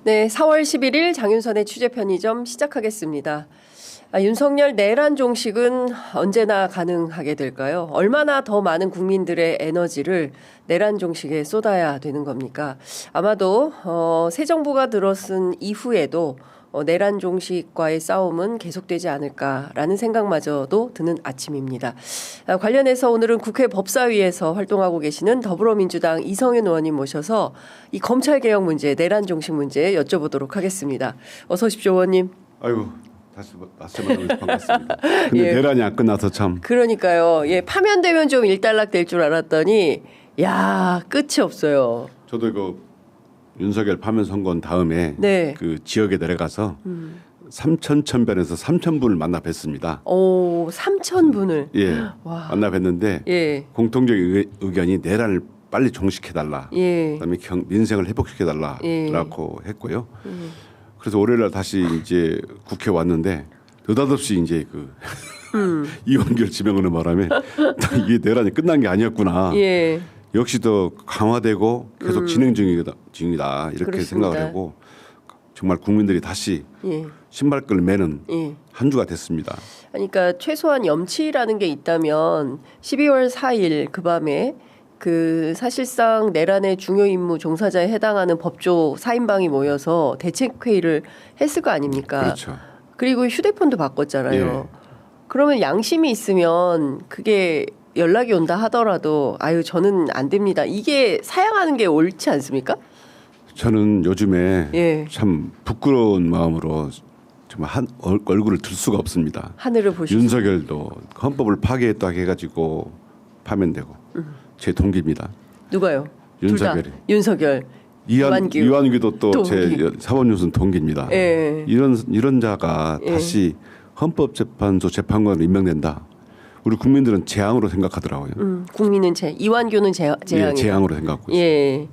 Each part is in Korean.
네, 4월 11일 장윤선의 취재편의점 시작하겠습니다. 윤석열 내란 종식은 언제나 가능하게 될까요? 얼마나 더 많은 국민들의 에너지를 내란 종식에 쏟아야 되는 겁니까? 아마도 새 정부가 들어선 이후에도 내란 종식과의 싸움은 계속되지 않을까라는 생각마저도 드는 아침입니다. 관련해서 오늘은 국회 법사위에서 활동하고 계시는 더불어민주당 이성윤 의원님 모셔서 이 검찰개혁 문제, 내란 종식 문제 여쭤보도록 하겠습니다. 어서 오십시오, 의원님. 아이고. 다시 만나서 반갑습니다. 근데 예. 내란이 안 끝나서 참. 그러니까요. 예, 파면되면 좀 일단락 될 줄 알았더니 야 끝이 없어요. 저도 이거 윤석열 파면 선거 다음에 네. 그 지역에 내려가서 3,100변에서 3,000분을 만나 뵀습니다. 오, 3,000분을. 예, 와. 만나 뵀는데 예. 공통적인 의견이 내란을 빨리 종식해달라. 예. 그다음에 민생을 회복시켜달라라고 했고요. 그래서 월요일날 다시 이제 국회 왔는데 느닷없이 이제 그 이완결 지명하는 바람에 이게 내란이 끝난 게 아니었구나. 예. 역시 더 강화되고 계속 진행 중이다 이렇게 그렇습니다. 생각을 하고 정말 국민들이 다시 예. 신발끈을 매는 예. 한 주가 됐습니다. 그러니까 최소한 염치라는 게 있다면 12월 4일 그 밤에 그 사실상 내란의 중요 임무 종사자에 해당하는 법조 4인방이 모여서 대책회의를 했을 거 아닙니까? 그렇죠. 그리고 휴대폰도 바꿨잖아요. 예. 그러면 양심이 있으면 그게 연락이 온다 하더라도 아유 저는 안 됩니다. 이게 사양하는 게 옳지 않습니까? 저는 요즘에 예. 참 부끄러운 마음으로 정말 얼굴을 들 수가 없습니다. 하늘을 보시죠. 윤석열도 헌법을 파괴했다고 해가지고 파면되고 제 동기입니다. 누가요? 윤석열이. 윤석열. 이완규도 또 제 사법연수원 동기입니다. 예. 이런 자가 예. 다시 헌법재판소 재판관으로 임명된다. 우리 국민들은 재앙으로 생각하더라고요. 국민은 이완규는 재앙이다. 예, 재앙으로 생각하고 있어요. 예.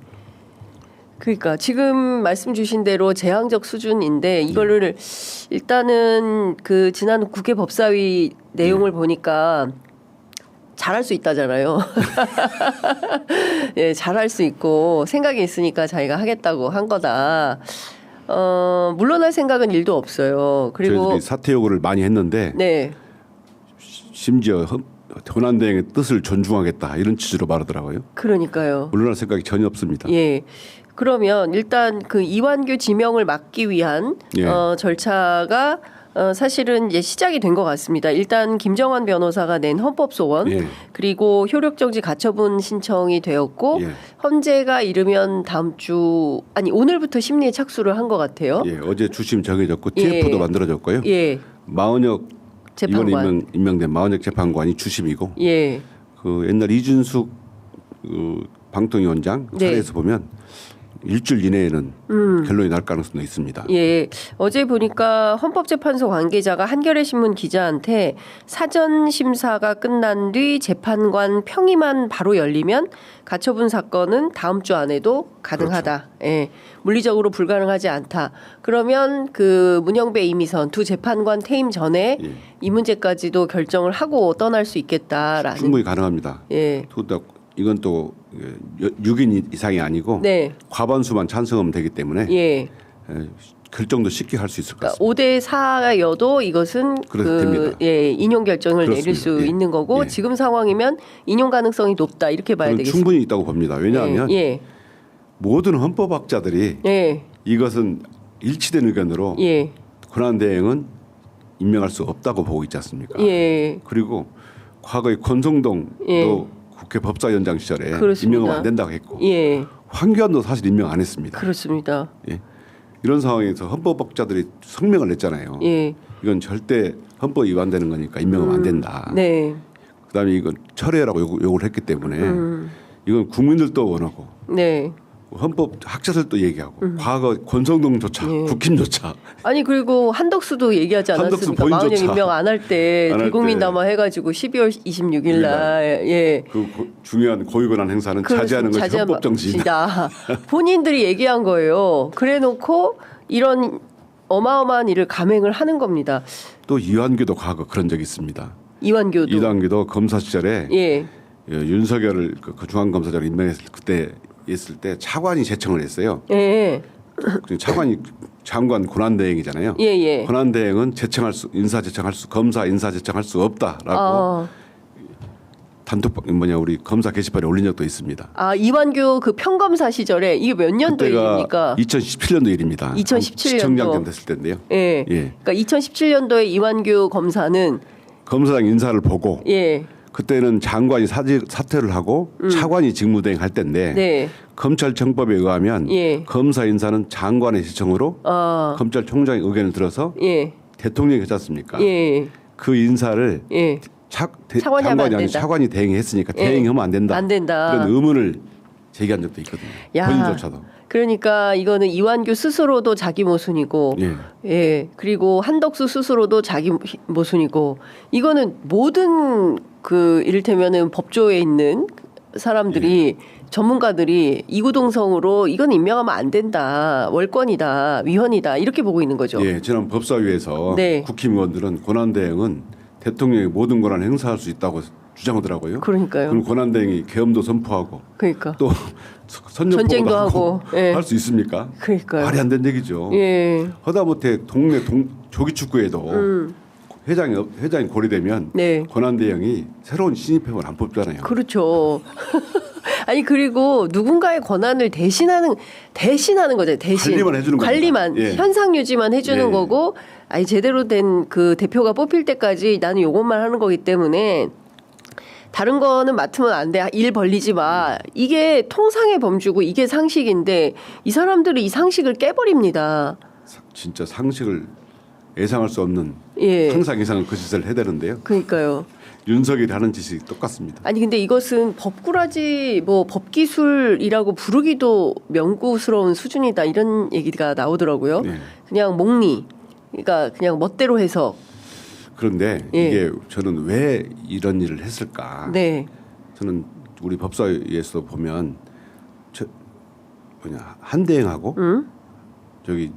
그러니까 지금 말씀 주신 대로 재앙적 수준인데 이거를 일단은 그 지난 국회 법사위 내용을 보니까 잘할 수 있다잖아요. 예, 잘할 수 있고 생각이 있으니까 자기가 하겠다고 한 거다. 물러날 생각은 일도 없어요. 그리고 저희들이 사퇴 요구를 많이 했는데 네. 심지어 권한대행의 뜻을 존중하겠다 이런 취지로 말하더라고요. 그러니까요. 물러날 생각이 전혀 없습니다. 예. 그러면 일단 그 이완규 지명을 막기 위한 예. 절차가 사실은 이제 시작이 된 것 같습니다. 일단 김정환 변호사가 낸 헌법 소원 예. 그리고 효력정지 가처분 신청이 되었고 예. 헌재가 이르면 다음 주 오늘부터 심리에 착수를 한 것 같아요. 예, 어제 주심 정해졌고 예. TF도 만들어졌고요. 예. 마은혁 재판관. 이번에 임명된 마은혁 재판관이 주심이고 예. 그 옛날 이준숙 방통위원장 네. 사례에서 보면 일주일 이내에는 결론이 날 가능성도 있습니다. 예. 어제 보니까 헌법재판소 관계자가 한겨레 신문 기자한테 사전 심사가 끝난 뒤 재판관 평의만 바로 열리면 가처분 사건은 다음 주 안에도 가능하다. 그렇죠. 예. 물리적으로 불가능하지 않다. 그러면 그 문영배 이미선 두 재판관 퇴임 전에 예. 이 문제까지도 결정을 하고 떠날 수 있겠다라는. 충분히 가능합니다. 예. 이건 또 6인 이상이 아니고 네. 과반수만 찬성하면 되기 때문에 예. 결정도 쉽게 할 수 있을 것 같습니다. 5대 4여도 이것은 됩니다. 인용 결정을 그렇습니다. 내릴 수 예. 있는 거고 예. 지금 상황이면 인용 가능성이 높다 이렇게 봐야 되겠습니다. 충분히 있다고 봅니다. 왜냐하면 예. 모든 헌법학자들이 예. 이것은 일치된 의견으로 예. 권한대행은 임명할 수 없다고 보고 있지 않습니까? 예. 그리고 과거에 권성동도 예. 국회 법사위원장 시절에 그렇습니다. 임명하면 안 된다고 했고 예. 황교안도 사실 임명 안 했습니다. 그렇습니다. 예. 이런 상황에서 헌법학자들이 성명을 냈잖아요. 예. 이건 절대 헌법 위반되는 거니까 임명하면 안 된다. 네. 그다음에 이건 철회라고 요구를 했기 때문에 이건 국민들도 원하고 네. 헌법 학자들도 얘기하고 과거 권성동조차 국힘조차 아니 그리고 한덕수도 얘기하지 한덕수 않았습니까? 마흔 본인조차 임명 안 할 때 안할 대국민 때. 담화 해가지고 12월 26일 날 예. 그 중요한 고위권한 행사는 자제하는 것이 헌법 정신이다. 본인들이 얘기한 거예요. 그래놓고 이런 어마어마한 일을 감행을 하는 겁니다. 또 이완규도 과거 그런 적이 있습니다. 이완규도 검사 시절에 예. 윤석열을 그 중앙검사장으로 임명했을 그때 있을 때 차관이 제청을 했어요. 예. 차관이 장관 권한대행이잖아요. 예, 예. 권한대행은 검사 인사 제청할 수 없다라고 단톡방 우리 검사 게시판에 올린 적도 있습니다. 아, 이완규 그 평검사 시절에 이게 몇 년도 일입니까? 2017년도 일입니다. 2017년도 시청장쯤 됐을 때인데요. 예. 예. 그러니까 2017년도에 이완규 검사는 검사장 인사를 보고 예. 그때는 장관이 사퇴를 하고 차관이 직무대행 할 때인데 네. 검찰청법에 의하면 예. 검사 인사는 장관의 시청으로 아. 검찰총장의 의견을 들어서 예. 대통령이 하지 않습니까? 예. 그 인사를 예. 차관이 하면 안 장관이 아니 된다. 차관이 대행했으니까 예. 대행하면 안 된다. 안 된다. 그런 의문을 제기한 적도 있거든요. 야. 본인조차도. 그러니까 이거는 이완규 스스로도 자기 모순이고, 예. 예, 그리고 한덕수 스스로도 자기 모순이고, 이거는 모든 그 이를테면은 법조에 있는 사람들이 전문가들이 이구동성으로 이건 임명하면 안 된다, 월권이다, 위헌이다 이렇게 보고 있는 거죠. 예, 지난 법사위에서 네. 국힘의원들은 권한대행은 대통령의 모든 권한을 행사할 수 있다고 주장하더라고요. 그러니까요. 그럼 권한대행이 계엄도 선포하고 그러니까. 또 선전포고도 전쟁도 하고, 예. 할 수 있습니까? 그러니까요. 말이 안 되는 얘기죠. 예. 허다못해 동네 조기축구에도 회장이 고리되면 네. 권한대행이 새로운 신입회원 안 뽑잖아요. 그렇죠. 아니 그리고 누군가의 권한을 대신하는 거죠. 대신 관리만 해주는 관리만 겁니다. 예. 현상 유지만 해주는 예. 거고, 아니 제대로 된 그 대표가 뽑힐 때까지 나는 요것만 하는 거기 때문에 다른 거는 맡으면 안 돼. 일 벌리지 마. 이게 통상의 범주고 이게 상식인데 이 사람들이 이 상식을 깨버립니다. 진짜 상식을 예상할 수 없는 예. 상상 이상의 그 짓을 해대는데요. 그러니까요. 윤석열이 하는 짓이 똑같습니다. 아니 근데 이것은 법꾸라지 뭐 법기술이라고 부르기도 명구스러운 수준이다 이런 얘기가 나오더라고요. 네. 그냥 몽리, 그러니까 그냥 멋대로 해서. 그런데 예. 이게 저는 왜 이런 일을 했을까? 네, 저는 우리 법사위에서 보면 한대행하고 저기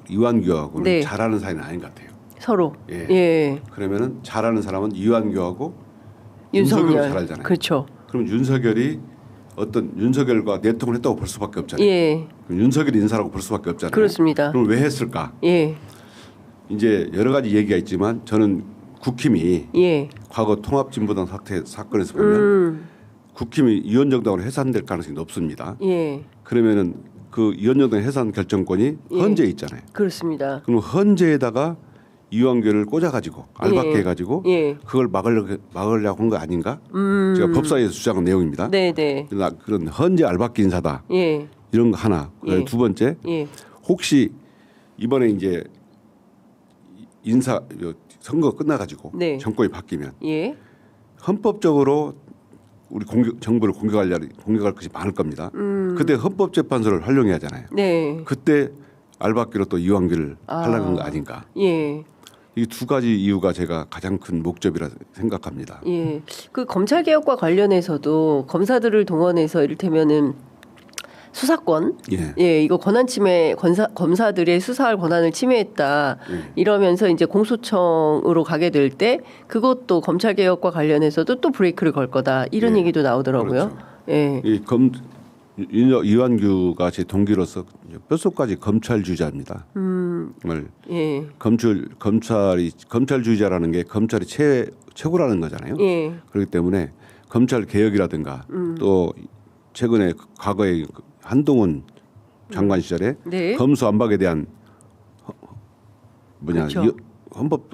이완규하고는 네. 잘하는 사이는 아닌 것 같아요. 서로. 예. 예. 그러면은 잘하는 사람은 이완규하고 윤석열을 잘 알잖아요. 그렇죠. 그럼 윤석열과 내통을 했다고 볼 수밖에 없잖아요. 예. 그럼 윤석열 인사라고 볼 수밖에 없잖아요. 그렇습니다. 그럼 왜 했을까? 예. 이제 여러 가지 얘기가 있지만 저는 국힘이 예. 과거 통합진보당 사건에서 보면 국힘이 위원정당으로 해산될 가능성이 높습니다. 예. 그러면은 그 위원정당 해산 결정권이 예. 헌재에 있잖아요. 그렇습니다. 그럼 헌재에다가 이완규를 꽂아가지고 알박해 해가지고 예. 그걸 막으려고 한 거 아닌가? 제가 법사위에서 주장한 내용입니다. 네, 네. 그런 헌재 알박기 인사다. 예. 이런 거 하나. 예. 두 번째, 예. 혹시 이번에 이제 선거 끝나가지고 네. 정권이 바뀌면 예. 헌법적으로 우리 정부를 공격할 것이 많을 겁니다. 그때 헌법재판소를 활용해야 하잖아요. 네. 그때 알박기로 또 이완규를 하려는 거 아닌가? 예. 이 두 가지 이유가 제가 가장 큰 목적이라 생각합니다. 예. 그 검찰 개혁과 관련해서도 검사들을 동원해서 이를테면은 수사권, 예. 이거 권한 침해, 검사들의 수사할 권한을 침해했다. 예. 이러면서 이제 공소청으로 가게 될 때 그것도 검찰 개혁과 관련해서도 또 브레이크를 걸 거다. 이런 예. 얘기도 나오더라고요. 그렇죠. 예. 이완규가 제 동기로서 뼛속까지 검찰주의자입니다. 정말 예. 검찰주의자라는 게 검찰이 최고라는 거잖아요. 예. 그렇기 때문에 검찰 개혁이라든가 또 최근에 과거에 한동훈 장관 시절에 네. 검수안박에 대한 그렇죠.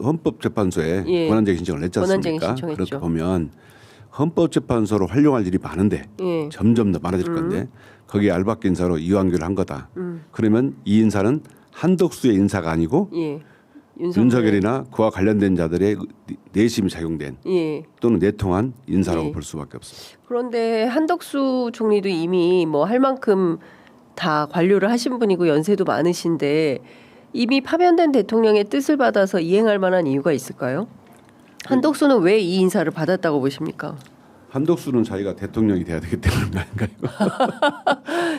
헌법재판소에 예. 권한쟁의 신청을 냈지 권한쟁의 않습니까? 신청했죠. 그렇게 보면 헌법재판소로 활용할 일이 많은데 예. 점점 더 많아질 건데 거기에 알박기 인사로 이완규를 한 거다. 그러면 이 인사는 한덕수의 인사가 아니고 예. 윤석열이나 그와 관련된 자들의 내심이 작용된 예. 또는 내통한 인사라고 예. 볼 수밖에 없습니다. 그런데 한덕수 총리도 이미 뭐 할 만큼 다 관료를 하신 분이고 연세도 많으신데 이미 파면된 대통령의 뜻을 받아서 이행할 만한 이유가 있을까요? 한덕수는 왜 이 인사를 받았다고 보십니까? 한덕수는 자기가 대통령이 돼야 되기 때문에 아닌가요?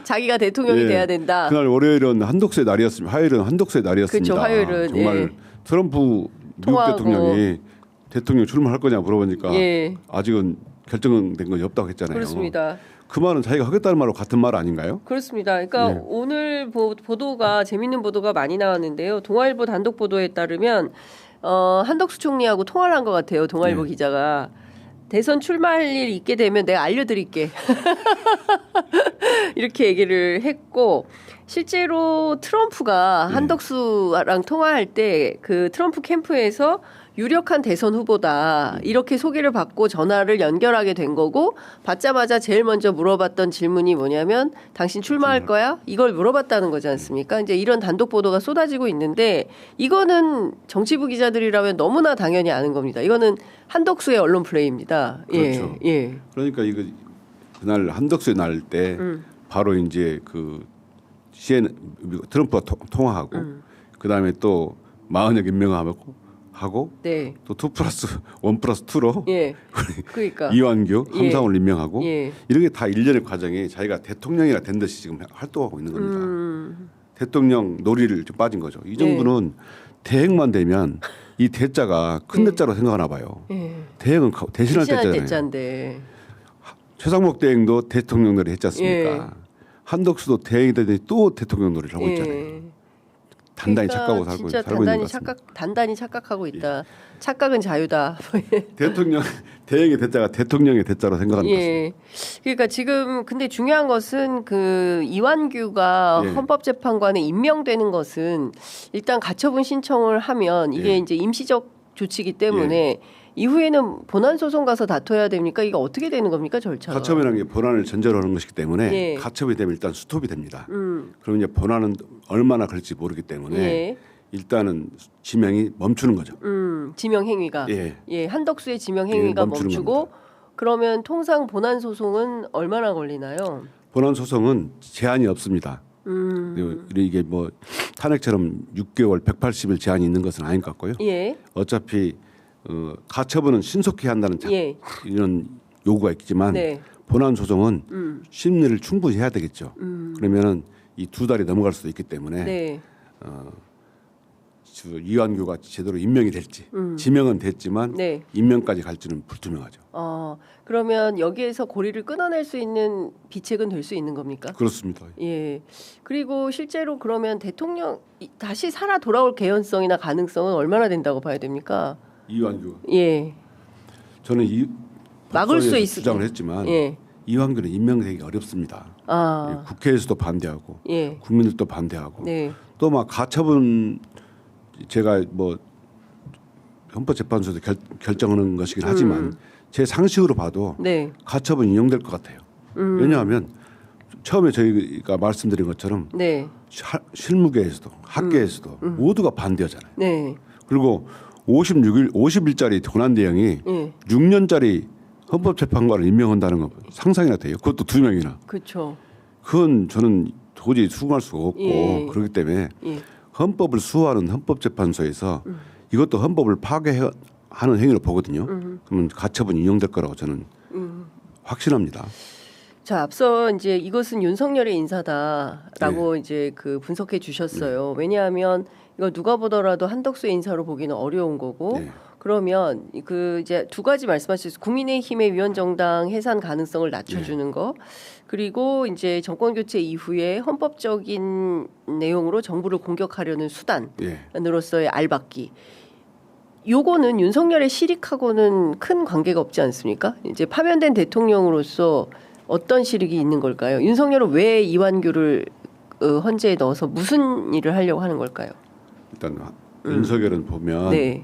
자기가 대통령이 예. 돼야 된다. 그날 월요일은 한덕수의 날이었습니다. 화요일은 한덕수의 날이었습니다. 그렇죠. 화요일은, 정말 예. 트럼프 미국 통화하고. 대통령이 대통령 출마할 거냐 물어보니까 예. 아직은 결정된 것이 없다고 했잖아요. 그렇습니다. 그 말은 자기가 하겠다는 말하고 같은 말 아닌가요? 그렇습니다. 그러니까 네. 오늘 보도가 재밌는 보도가 많이 나왔는데요. 동아일보 단독 보도에 따르면 한덕수 총리하고 통화를 한 것 같아요. 동아일보 네. 기자가 대선 출마할 일 있게 되면 내가 알려드릴게. 이렇게 얘기를 했고 실제로 트럼프가 한덕수랑 통화할 때 그 트럼프 캠프에서 유력한 대선 후보다 이렇게 소개를 받고 전화를 연결하게 된 거고 받자마자 제일 먼저 물어봤던 질문이 뭐냐면 당신 출마할 거야? 이걸 물어봤다는 거지 않습니까? 이제 이런 단독 보도가 쏟아지고 있는데 이거는 정치부 기자들이라면 너무나 당연히 아는 겁니다. 이거는 한덕수의 언론 플레이입니다. 그렇죠. 예, 예. 그러니까 이거 그날 한덕수에 날 때 바로 이제 그 CNN 트럼프가 통화하고 그다음에 또 마흔역 임명하고 네. 또 2+1+2로 예. 그러니까 이완규 예. 함상훈 임명하고 예. 이런 게 다 일련의 과정에 자기가 대통령이라 된 듯이 지금 활동하고 있는 겁니다. 대통령 놀이를 좀 빠진 거죠. 이 정부는 대행만 되면 이 대자가 큰 대자로 생각하나 봐요. 예. 대행은 대신할 대신할 대자잖아요. 대자인데. 최상목 대행도 대통령 놀이 했지 않습니까? 예. 한덕수도 대행이 되더니 또 대통령 놀이를 하고 예. 있잖아요. 단단히 착각하고 살고 진짜 있는 것 단단히 같습니다. 단단히 착각하고 있다. 착각은 자유다. 대통령 대행의 대자가 대통령의 대자로 생각하는 것입니다. 예. 그러니까 지금 근데 중요한 것은 그 이완규가 예. 헌법재판관에 임명되는 것은 일단 가처분 신청을 하면 이게 예. 이제 임시적 조치이기 때문에 이후에는 본안 소송 가서 다퉈야 됩니까? 이거 어떻게 되는 겁니까 절차가? 가처분이라는 게 본안을 전제로 하는 것이기 때문에 예. 가처분이 되면 일단 스톱이 됩니다. 그럼 이제 본안은 얼마나 걸릴지 모르기 때문에 예. 일단은 지명이 멈추는 거죠. 지명 행위가 예. 한덕수의 지명 행위가 예, 멈추는 멈추고 그러면 통상 본안 소송은 얼마나 걸리나요? 본안 소송은 제한이 없습니다. 이게 뭐 탄핵처럼 6개월 180일 제한이 있는 것은 아닌 것 같고요. 예. 어차피 가처분은 신속히 한다는 예. 이런 요구가 있지만 네. 본안 소송은 심리를 충분히 해야 되겠죠. 그러면은 이 2달이 넘어갈 수도 있기 때문에 네. 이완규가 제대로 임명이 될지 지명은 됐지만 네. 임명까지 갈지는 불투명하죠. 그러면 여기에서 고리를 끊어낼 수 있는 비책은 될 수 있는 겁니까? 그렇습니다. 예. 그리고 실제로 그러면 대통령 다시 살아 돌아올 개연성이나 가능성은 얼마나 된다고 봐야 됩니까? 이완규 예. 저는 막을 수 법사위에서 있을 주장을 했지만 예. 이완규는 임명되기 어렵습니다. 아. 국회에서도 반대하고 예. 국민들도 반대하고 네. 또 막 가처분 제가 뭐 헌법재판소에서 결정하는 것이긴 하지만 제 상식으로 봐도 네. 가처분 인용될 것 같아요. 왜냐하면 처음에 저희가 말씀드린 것처럼 네. 실무계에서도 학계에서도 모두가 반대하잖아요. 네. 그리고 50일짜리 권한대행이 예. 6년짜리 헌법재판관을 임명한다는 거 상상이나 돼요. 그것도 2명이나. 그렇죠. 그건 저는 도저히 수긍할 수가 없고 예. 그렇기 때문에 예. 헌법을 수호하는 헌법재판소에서 이것도 헌법을 파괴하는 행위로 보거든요. 그러면 가처분 인용될 거라고 저는 확신합니다. 자, 앞서 이제 이것은 윤석열의 인사다라고 이제 그 분석해 주셨어요. 왜냐하면 이거 누가 보더라도 한덕수의 인사로 보기는 어려운 거고 네. 그러면 그 이제 두 가지 말씀하셨어요. 국민의힘의 위원정당 해산 가능성을 낮춰주는 거 그리고 이제 정권 교체 이후에 헌법적인 내용으로 정부를 공격하려는 수단으로서의 알박기. 요거는 윤석열의 실익하고는 큰 관계가 없지 않습니까? 이제 파면된 대통령으로서 어떤 실익이 있는 걸까요? 윤석열은 왜 이완규를 헌재에 넣어서 무슨 일을 하려고 하는 걸까요? 일단 윤석열은 보면 네.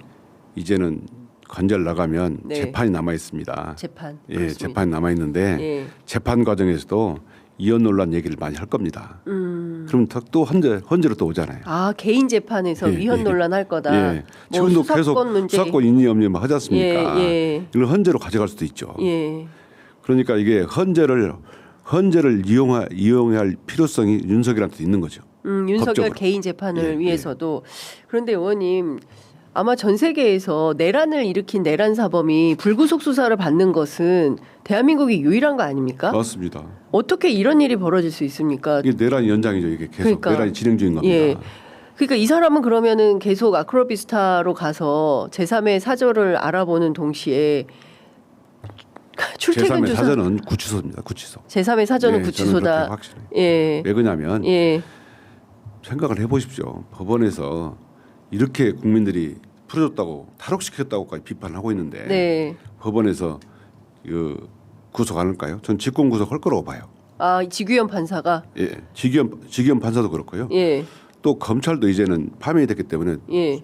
이제는 관절 나가면 네. 재판이 남아 있습니다. 재판. 예, 그렇습니다. 재판이 남아 있는데 예. 재판 과정에서도 이혼 논란 얘기를 많이 할 겁니다. 그럼 또 헌재로 또 오잖아요. 아 개인 재판에서 예, 위헌 예. 논란 할 거다. 예. 뭐 지금도 수사권 계속 문제. 수사권 인이 없니 뭐 하지 않습니까? 예, 예. 이걸 헌재로 가져갈 수도 있죠. 예. 그러니까 이게 헌재를 이용해야 할 필요성이 윤석열한테 있는 거죠. 윤석열 법적으로. 개인 재판을 예, 위해서도 그런데 의원님 아마 전 세계에서 내란을 일으킨 내란 사범이 불구속 수사를 받는 것은 대한민국이 유일한 거 아닙니까? 맞습니다. 어떻게 이런 일이 벌어질 수 있습니까? 이게 내란 연장이죠. 이게 계속 그러니까. 내란이 진행 중인 겁니다. 예. 그러니까 이 사람은 그러면은 계속 아크로비스타로 가서 제3의 사저를 알아보는 동시에 출퇴근 제3의 주사. 사전은 구치소입니다. 구치소. 제3의 사전은 네, 저는 구치소다. 그렇게 확실해요. 예. 왜 그러냐면 예. 생각을 해보십시오. 법원에서 이렇게 국민들이 풀어줬다고 탈옥시켰다고까지 비판을 하고 있는데 네. 법원에서 그 구속 안 할까요? 전 직권 구속할 거라고 봐요. 아, 지규현 판사가. 예, 지기현 판사도 그렇고요. 예. 또 검찰도 이제는 파면이 됐기 때문에 예.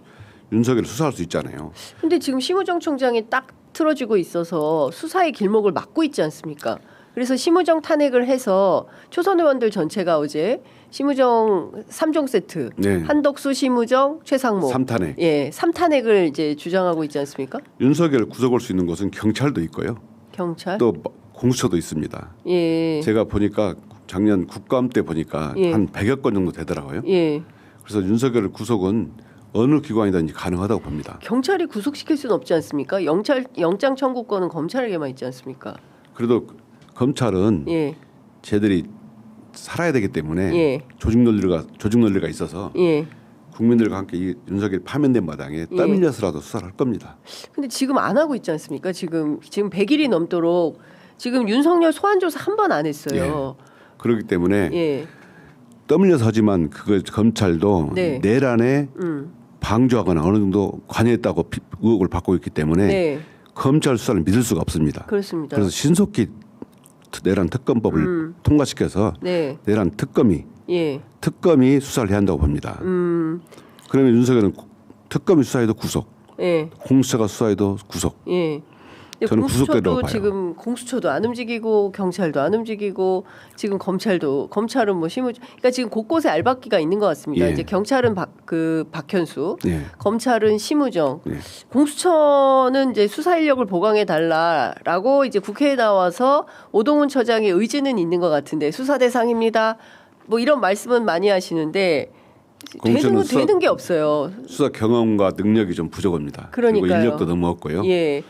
윤석열을 수사할 수 있잖아요. 근데 지금 심우정 총장이 딱 틀어지고 있어서 수사의 길목을 막고 있지 않습니까? 그래서 심우정 탄핵을 해서 초선 의원들 전체가 어제 심우정 3종 세트, 네. 한덕수, 심우정, 최상목, 3탄핵. 예, 3탄핵을 이제 주장하고 있지 않습니까? 윤석열 구속할 수 있는 곳은 경찰도 있고요. 경찰. 또 공수처도 있습니다. 예. 제가 보니까 작년 국감 때 보니까 예. 한 100여 건 정도 되더라고요. 예. 그래서 윤석열 구속은 어느 기관이든지 가능하다고 봅니다. 경찰이 구속시킬 수는 없지 않습니까? 영장 청구권은 검찰에게만 있지 않습니까? 그래도 검찰은 예. 쟤들이 살아야 되기 때문에 예. 조직 논리가 있어서 예. 국민들과 함께 이 윤석열 파면된 마당에 예. 땀 흘려서라도 수사를 할 겁니다. 근데 지금 안 하고 있지 않습니까? 지금 100일이 넘도록 지금 윤석열 소환 조사 한 번 안 했어요. 그렇기 때문에 예. 땀 흘려서 하지만 그걸 검찰도 네. 내란에 방조하거나 어느 정도 관여했다고 의혹을 받고 있기 때문에 네. 검찰 수사를 믿을 수가 없습니다. 그렇습니다. 그래서 신속히 내란 특검법을 통과시켜서 네. 내란 특검이 예. 수사를 해야 한다고 봅니다. 그러면 윤석열은 특검이 수사해도 구속, 예. 공수처가 수사해도 구속. 예. 근데 저는 구속되라고 공수처도 봐요. 지금 공수처도 안 움직이고 경찰도 안 움직이고 지금 검찰은 뭐 그러니까 지금 곳곳에 알박기가 있는 것 같습니다. 예. 이제 경찰은 박현수, 예. 검찰은 심우정, 예. 공수처는 이제 수사 인력을 보강해 달라라고 이제 국회에 나와서 오동훈 처장의 의지는 있는 것 같은데 수사 대상입니다. 뭐 이런 말씀은 많이 하시는데 공수처는 되는 게 없어요. 수사 경험과 능력이 좀 부족합니다. 그리고 그러니까요. 인력도 너무 없고요. 예.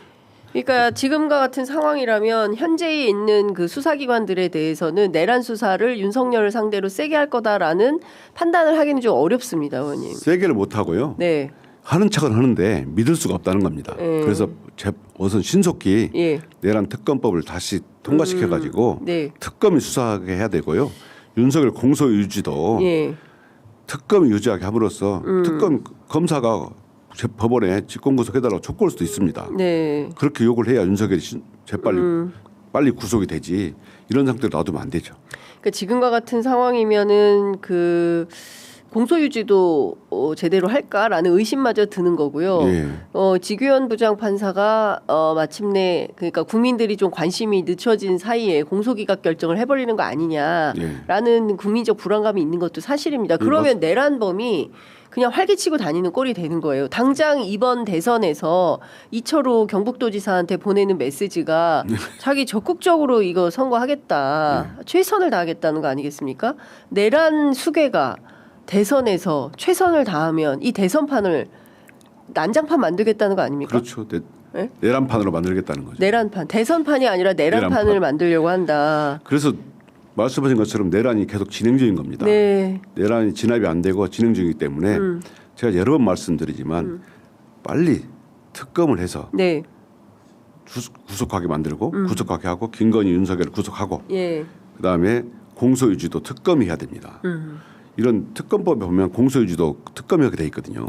그러니까 지금과 같은 상황이라면 현재에 있는 그 수사기관들에 대해서는 내란 수사를 윤석열을 상대로 세게 할 거다라는 판단을 하기는 좀 어렵습니다, 의원님. 세게를 못 하고요. 네. 하는 척은 하는데 믿을 수가 없다는 겁니다. 그래서 우선 신속히 예. 내란 특검법을 다시 통과시켜 가지고 네. 특검이 수사하게 해야 되고요. 윤석열 공소 유지도 예. 특검이 유지하게 함으로써 특검 검사가 법원에 직권구속해달라고 촉구할 수도 있습니다. 네. 그렇게 요구를 해야 윤석열이 재빨리 빨리 구속이 되지 이런 상태로 놔두면 안 되죠. 그러니까 지금과 같은 상황이면은 그 공소유지도 제대로 할까라는 의심마저 드는 거고요. 예. 지규현 부장판사가 마침내 그러니까 국민들이 좀 관심이 늦춰진 사이에 공소기각 결정을 해버리는 거 아니냐라는 국민적 불안감이 있는 것도 사실입니다. 그러면 내란범이 그냥 활개치고 다니는 꼴이 되는 거예요. 당장 이번 대선에서 이철우 경북도지사한테 보내는 메시지가 자기 적극적으로 이거 선거하겠다. 최선을 다하겠다는 거 아니겠습니까? 내란 수괴가 대선에서 최선을 다하면 이 대선판을 난장판 만들겠다는 거 아닙니까? 그렇죠. 네? 내란판으로 만들겠다는 거죠. 내란판. 대선판이 아니라 내란판을 내란판. 만들려고 한다. 그래서 말씀하신 것처럼 내란이 계속 진행 중인 겁니다. 네. 내란이 진압이 안 되고 진행 중이기 때문에 제가 여러 번 말씀드리지만 빨리 특검을 해서 네. 구속하게 만들고 구속하게 하고 김건희 윤석열을 구속하고 예. 그다음에 공소유지도 특검이 해야 됩니다. 이런 특검법에 보면 공소유지도 특검이 하게 돼 있거든요.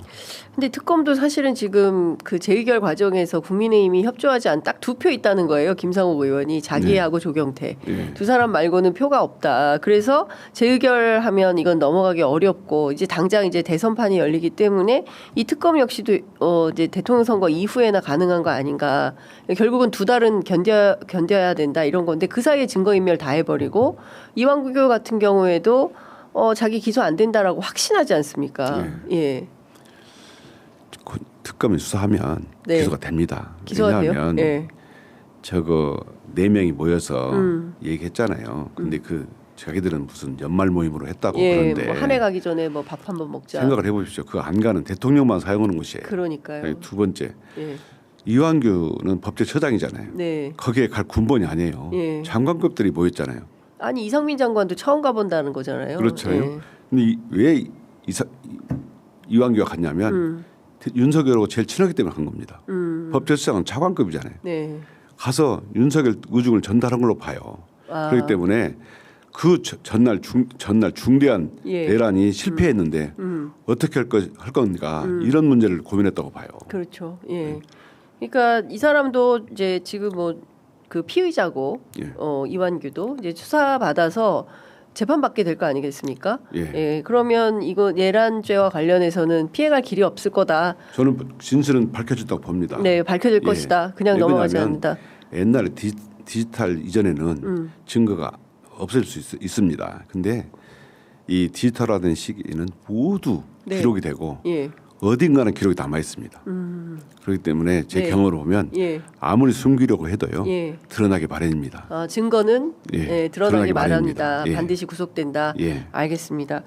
근데 특검도 사실은 지금 그 재의결 과정에서 국민의힘이 협조하지 않은 딱 2표 있다는 거예요. 김상욱 의원이 자기하고 조경태. 네. 두 사람 말고는 표가 없다. 그래서 재의결하면 이건 넘어가기 어렵고 이제 당장 이제 대선판이 열리기 때문에 이 특검 역시도 이제 대통령 선거 이후에나 가능한 거 아닌가. 결국은 2달은 견뎌야 된다 이런 건데 그 사이에 증거인멸 다 해버리고 이완구 같은 경우에도 자기 기소 안 된다라고 확신하지 않습니까? 예. 특검이 수사하면 네. 기소가 됩니다. 기소가 돼요? 왜냐하면 예. 저거 4명이 모여서 얘기했잖아요. 근데 그 자기들은 무슨 연말 모임으로 했다고 예. 그러는데 뭐 한 해 가기 전에 뭐 밥 한번 먹자. 생각을 해보십시오. 그 안가는 대통령만 사용하는 곳이에요. 그러니까요. 두 번째 예. 이완규는 법제처장이잖아요. 네. 거기에 갈 군번이 아니에요. 예. 장관급들이 모였잖아요. 아니 이상민 장관도 처음 가본다는 거잖아요. 그렇죠. 예. 근데 왜 이완규가 갔냐면 윤석열하고 제일 친하기 때문에 간 겁니다. 법제처장은 차관급이잖아요. 네. 가서 윤석열 의중을 전달한 걸로 봐요. 그렇기 때문에 그 전날 중대한 예. 내란이 실패했는데 어떻게 할 건가 이런 문제를 고민했다고 봐요. 그렇죠. 예. 그러니까 이 사람도 이제 지금 뭐 그 피의자고 예. 이완규도 이제 수사 받아서 재판 받게 될 거 아니겠습니까? 예. 예. 그러면 이거 내란죄와 관련해서는 피해갈 길이 없을 거다. 저는 진실은 밝혀졌다고 봅니다. 네, 밝혀질 예. 것이다. 그냥 왜 넘어가지 그러냐면 않는다. 옛날에 디지털 이전에는 증거가 없을 수 있습니다. 근데 이 디지털화된 시기에는 모두 네. 기록이 되고 예. 어딘가는 기록이 남아 있습니다. 그렇기 때문에 제 네. 경험으로 보면 예. 아무리 숨기려고 해도요 예. 드러나기 마련입니다. 아, 증거는 예, 예, 드러나기 드러나기 마련이다. 마련입니다. 예. 반드시 구속된다. 예. 알겠습니다.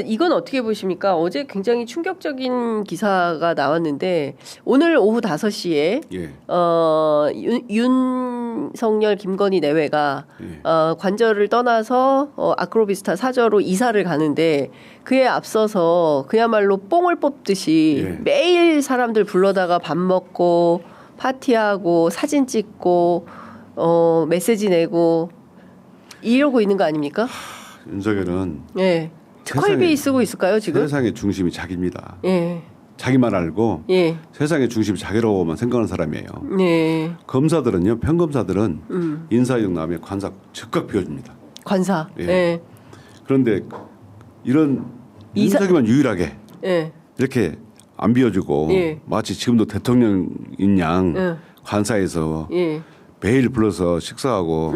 이건 어떻게 보십니까? 어제 굉장히 충격적인 기사가 나왔는데 오늘 오후 5시에 예. 윤석열 김건희 내외가 예. 관저를 떠나서 아크로비스타 사저로 이사를 가는데 그에 앞서서 그야말로 뽕을 뽑듯이 예. 매일 사람들 불러다가 밥 먹고 파티하고 사진 찍고 메시지 내고 이러고 있는 거 아닙니까? 윤석열은 예. 특활비 쓰고 있을까요 지금? 세상의 중심이 자기입니다. 예. 자기만 알고 예. 세상의 중심이 자기라고만 생각하는 사람이에요. 예. 검사들은요, 평검사들은 인사이용 나오면 관사 즉각 비워줍니다. 관사. 예. 예. 그런데 이런 윤석열만 유일하게 예. 이렇게 안 비워주고 예. 마치 지금도 대통령인 양 예. 관사에서 예. 매일 불러서 식사하고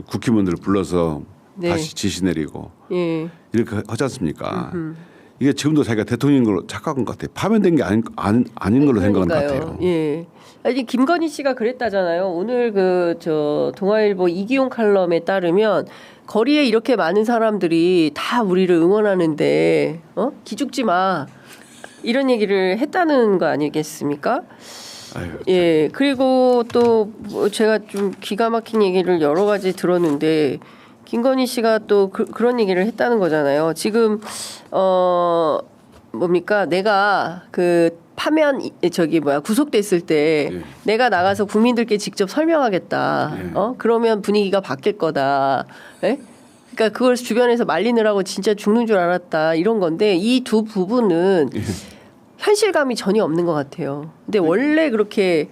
국회의원들 불러서 네. 다시 지시 내리고 예. 이렇게 하지 않습니까? 이게 지금도 자기가 대통령인 걸로 착각한 것 같아요. 파면된 게 아닌 걸로 생각하는 것 같아요. 예. 아니 김건희 씨가 그랬다잖아요. 오늘 동아일보 이기용 칼럼에 따르면 거리에 이렇게 많은 사람들이 다 우리를 응원하는데 기죽지 마 이런 얘기를 했다는 거 아니겠습니까? 아유, 예. 그리고 또 제가 좀 기가 막힌 얘기를 여러 가지 들었는데 김건희 씨가 또 그런 얘기를 했다는 거잖아요. 지금 뭡니까? 내가 파면 구속됐을 때 예. 내가 나가서 국민들께 직접 설명하겠다. 예. 그러면 분위기가 바뀔 거다. 예? 그러니까 그걸 주변에서 말리느라고 진짜 죽는 줄 알았다. 이런 건데 이 두 부분은 현실감이 전혀 없는 것 같아요. 근데 원래 그렇게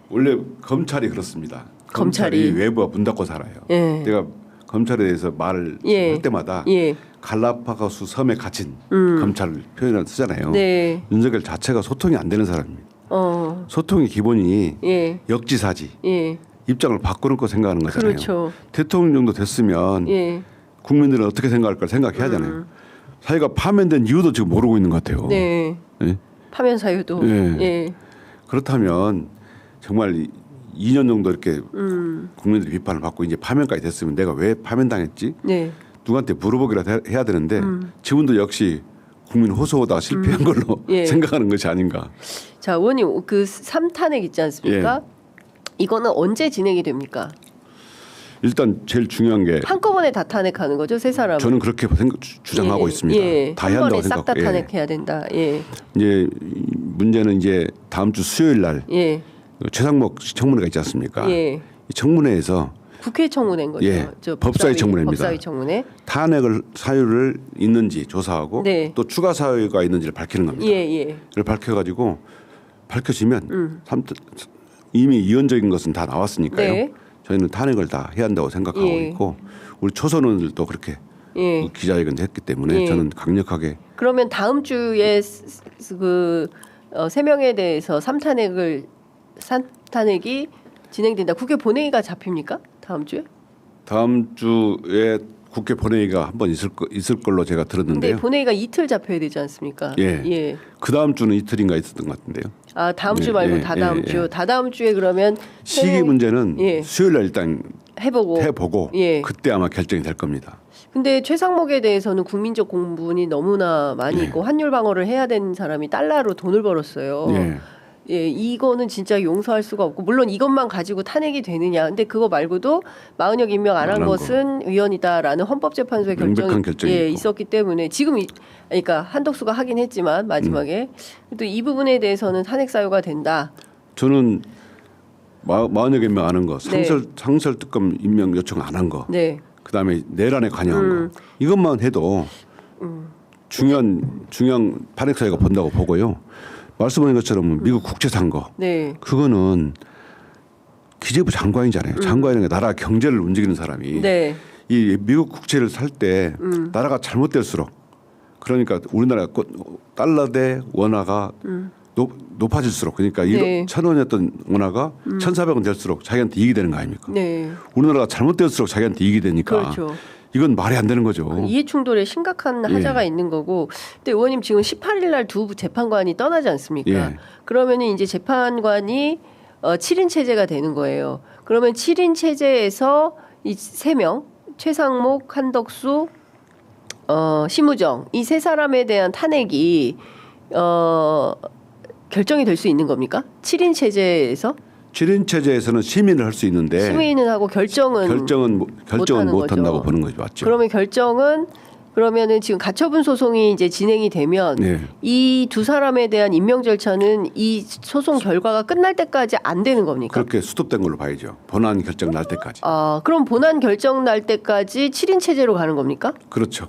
원래 검찰이 그렇습니다. 검찰이 외부와 문 닫고 살아요. 예. 내가 검찰에 대해서 말을 예. 할 때마다 예. 갈라파고스 섬에 갇힌 검찰을 표현을 쓰잖아요. 네. 윤석열 자체가 소통이 안 되는 사람입니다. 어. 소통의 기본이 예. 역지사지. 예. 입장을 바꾸는 거 생각하는 거잖아요. 그렇죠. 대통령 정도 됐으면 예. 국민들은 어떻게 생각할까 생각해야 하잖아요. 사회가 파면된 이유도 지금 모르고 있는 것 같아요. 네. 예? 파면 사유도. 예. 예. 그렇다면 정말 2년 정도 이렇게 국민들이 비판을 받고 이제 파면까지 됐으면 내가 왜 파면당했지? 네. 누구한테 물어보기라도 해야 되는데 지금도 역시 국민 호소하다 실패한 걸로 예. 생각하는 것이 아닌가. 자, 의원님 3탄핵 있지 않습니까? 예. 이거는 언제 진행이 됩니까? 일단 제일 중요한 게 한꺼번에 다 탄핵하는 거죠, 세 사람. 저는 그렇게 주장하고 예. 있습니다. 예. 다 해야 한다고 한 번에 싹 다 생각. 탄핵해야 된다. 예. 이제 문제는 이제 다음 주 수요일 날 예. 최상목 청문회가 있지 않습니까? 예. 이 청문회에서 국회 청문회인 거죠. 예. 법사위 청문회입니다. 법사위 청문회. 탄핵을 사유를 있는지 조사하고 네. 또 추가 사유가 있는지를 밝히는 겁니다. 예, 예. 이걸 밝혀가지고 밝혀지면 이미 이혼적인 것은 다 나왔으니까요. 네. 저희는 탄핵을 다 해야 한다고 생각하고 예. 있고 우리 초선원들도 그렇게 예. 기자회견도 했기 때문에 예. 저는 강력하게 그러면 다음 주에 세 명에 대해서 3탄핵이 진행된다. 국회 본회의가 잡힙니까? 다음 주에? 다음 주에 국회 본회의가 한번 있을 걸로 제가 근데 들었는데요. 본회의가 이틀 잡혀야 되지 않습니까? 예. 예. 그 다음 주는 이틀인가 있었던 것 같은데요. 아, 다음 주 예, 말고 예, 다다음 예, 주. 예. 다다음 주에 그러면 시기 문제는 예. 수요일 날 일단 해보고. 예. 그때 아마 결정이 될 겁니다. 근데 최상목에 대해서는 국민적 공분이 너무나 많이 예. 있고 환율 방어를 해야 되는 사람이 달러로 돈을 벌었어요. 예. 예, 이거는 진짜 용서할 수가 없고 물론 이것만 가지고 탄핵이 되느냐. 근데 그거 말고도 마은혁 임명 안 한 것은 위헌이다라는 헌법재판소의 명백한 결정이 있고. 있었기 때문에 지금 그러니까 한덕수가 하긴 했지만 마지막에 또 이 부분에 대해서는 탄핵 사유가 된다. 저는 40여 개 명 아는 거, 네. 상설 특검 임명 요청 안 한 거, 네. 그다음에 내란에 관여한 거, 이것만 해도 중요한 탄핵사회가 본다고 보고요. 말씀하신 것처럼 미국 국채 산 거, 네. 그거는 기재부 장관이잖아요. 장관이라는 게 나라 경제를 움직이는 사람이 네. 이 미국 국채를 살 때 나라가 잘못될수록, 그러니까 우리나라 달러 대 원화가 높아질수록, 그러니까 네. 1,000원이었던 원화가 1,400원 될수록 자기한테 이익이 되는 거 아닙니까? 네. 우리나라가 잘못될수록 자기한테 이익이 되니까 그렇죠. 이건 말이 안 되는 거죠. 이해 충돌에 심각한 예. 하자가 있는 거고. 근데 의원님 지금 18일 날 두 재판관이 떠나지 않습니까? 예. 그러면은 이제 재판관이 7인 체제가 되는 거예요. 그러면 7인 체제에서 이 3명, 최상목, 한덕수, 심우정, 이 세 사람에 대한 탄핵이 결정이 될 수 있는 겁니까? 7인 체제에서? 7인 체제에서는 심의를 할 수 있는데 심의는 하고 결정은 결정은 못 한다고 거죠. 보는 거죠. 맞죠? 그러면 결정은 그러면은 지금 가처분 소송이 이제 진행이 되면 네. 이 두 사람에 대한 임명 절차는 이 소송 결과가 끝날 때까지 안 되는 겁니까? 그렇게 수습된 걸로 봐야죠. 본안 결정 날 때까지. 그럼 본안 결정 날 때까지 7인 체제로 가는 겁니까? 그렇죠.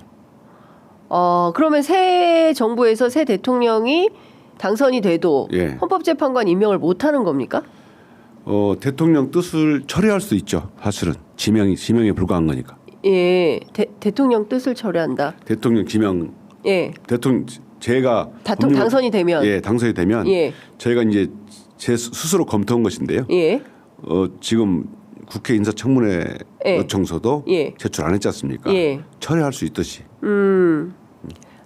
그러면 새 정부에서 새 대통령이 당선이 돼도 예. 헌법재판관 임명을 못 하는 겁니까? 대통령 뜻을 처리할 수 있죠. 사실은 지명에 불과한 거니까. 예, 대통령 뜻을 처리한다. 대통령 지명, 예, 대통령 제가 당선이 되면, 예, 당선이 되면 예, 저희가 이제 제 스스로 검토한 것인데요. 예, 지금 국회 인사청문회 예. 요청서도 예. 제출 안 했지 않습니까? 예. 철회할 수 있듯이.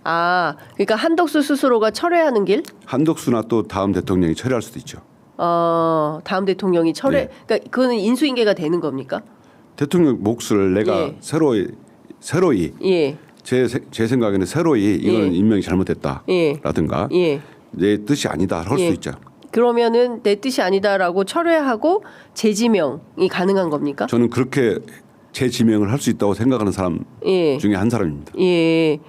그러니까 한덕수 스스로가 철회하는 길? 한덕수나 또 다음 대통령이 철회할 수도 있죠. 다음 대통령이 철회, 네. 그러니까 그거는 인수인계가 되는 겁니까? 대통령 몫을 내가 예. 새로이 예, 제 생각에는 새로이 이거는 예. 임명이 잘못됐다라든가 예. 내 뜻이 아니다 할 예. 수 있죠. 그러면은 내 뜻이 아니다라고 철회하고 재지명이 가능한 겁니까? 저는 그렇게 재지명을 할 수 있다고 생각하는 사람 예, 중에 한 사람입니다. 예.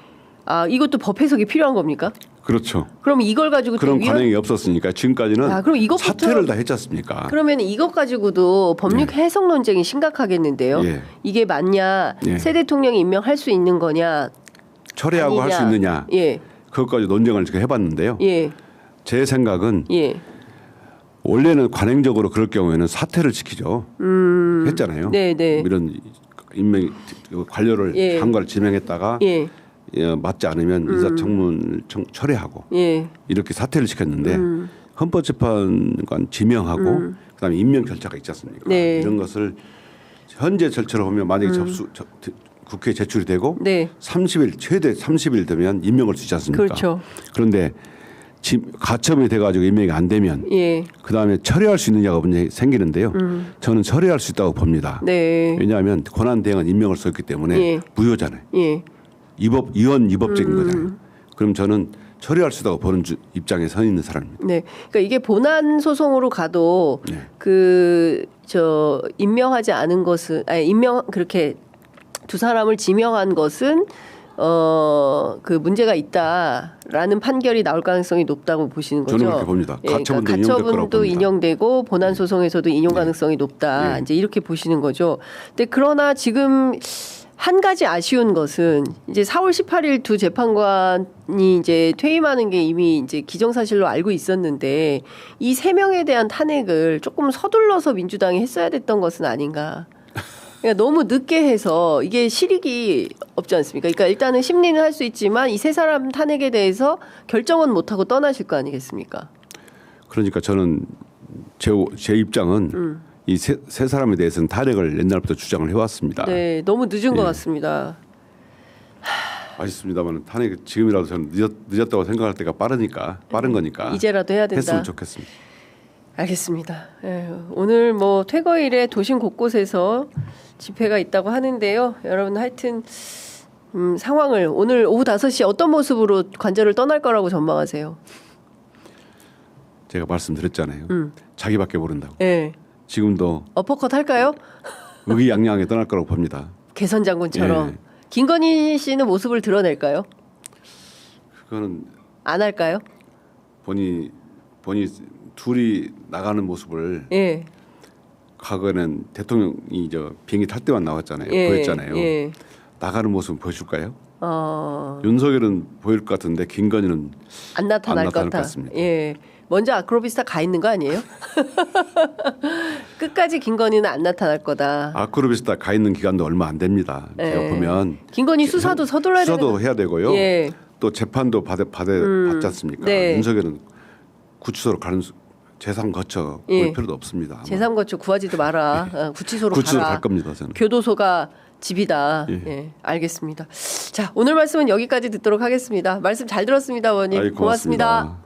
이것도 법 해석이 필요한 겁니까? 그렇죠. 그럼 이걸 가지고 그런 또 관행이 없었으니까 지금까지는 그럼 이것부터- 사퇴를 다 했지 않습니까? 그러면 이것 가지고도 법률 해석 논쟁이 심각하겠는데요. 예. 이게 맞냐? 예. 새 대통령이 임명할 수 있는 거냐? 철회하고 할 수 아니냐? 있느냐 예, 그것까지 논쟁을 지금 해봤는데요. 예, 제 생각은 예. 원래는 관행적으로 그럴 경우에는 사퇴를 지키죠. 했잖아요. 네, 네. 이런 임명 관료를 예. 장관을 지명했다가 예, 맞지 않으면 인사청문을 철회하고 예. 이렇게 사퇴를 시켰는데 헌법재판관 지명하고 그다음에 임명 절차가 있지 않습니까? 네. 이런 것을 현재 절차로 보면 만약에 국회에 제출이 되고 네. 30일 최대 30일 되면 임명할 수 있지 않습니까? 그렇죠. 그런데 가처분이 돼가지고 임명이 안 되면 예. 그다음에 처리할 수 있느냐가 문제 생기는데요. 저는 처리할 수 있다고 봅니다. 네. 왜냐하면 권한 대행은 임명을 썼기 때문에 예. 무효잖아요. 예. 위헌위법적인 거잖아요. 그럼 저는 처리할 수 있다고 보는 입장에 서 있는 사람입니다. 네. 그러니까 이게 본안 소송으로 가도 네. 임명하지 않은 것은 그렇게 두 사람을 지명한 것은 문제가 있다라는 판결이 나올 가능성이 높다고 보시는 거죠. 저는 그렇게 봅니다. 예, 가처분도 그러니까 인용될 거라고 가처분도 봅니다. 인용되고 본안 소송에서도 인용 네. 가능성이 높다. 네. 이제 이렇게 보시는 거죠. 근데 그러나 지금 한 가지 아쉬운 것은 이제 4월 18일 두 재판관이 이제 퇴임하는 게 이미 이제 기정사실로 알고 있었는데 이 세 명에 대한 탄핵을 조금 서둘러서 민주당이 했어야 됐던 것은 아닌가. 그러니까 너무 늦게 해서 이게 실익이 없지 않습니까? 그러니까 일단은 심리는 할 수 있지만 이 세 사람 탄핵에 대해서 결정은 못하고 떠나실 거 아니겠습니까? 그러니까 저는 제 입장은 이 세 사람에 대해서는 탄핵을 옛날부터 주장을 해왔습니다. 네, 너무 늦은 것 예. 같습니다. 아쉽습니다만 탄핵 지금이라도 저는 늦었다고 생각할 때가 빠른 거니까 이제라도 해야 된다. 했으면 좋겠습니다. 알겠습니다. 예, 오늘 뭐 퇴거일에 도심 곳곳에서 집회가 있다고 하는데요. 여러분 하여튼 상황을 오늘 오후 5시 어떤 모습으로 관저를 떠날 거라고 전망하세요? 제가 말씀드렸잖아요. 자기밖에 모른다고. 예. 지금도 어퍼컷 할까요? 의기양양하게 떠날 거라고 봅니다. 개선 장군처럼. 예. 김건희 씨는 모습을 드러낼까요? 그거는 안 할까요? 본인이 둘이 나가는 모습을 예. 과거에는 대통령이 비행기 탈 때만 나왔잖아요. 예, 보였잖아요. 예. 나가는 모습 보여줄까요? 윤석열은 보일 것 같은데 김건희는 안 나타날 것 것 같습니다. 예. 먼저 아크로비스타 가 있는 거 아니에요? 끝까지 김건희는 안 나타날 거다. 아크로비스타 가 있는 기간도 얼마 안 됩니다. 예. 제가 보면 김건희 수사도 서둘러야 되는 수사도 해야 되고요. 예. 또 재판도 받지 않습니까? 네. 윤석열은 구치소로 가는 재산 거쳐 볼 예. 필요도 없습니다. 재산 거쳐 구하지도 마라. 구치소로 구치소로 가라. 갈 겁니다. 저는. 교도소가 집이다. 예. 예, 알겠습니다. 자, 오늘 말씀은 여기까지 듣도록 하겠습니다. 말씀 잘 들었습니다, 의원님. 아이, 고맙습니다. 고맙습니다.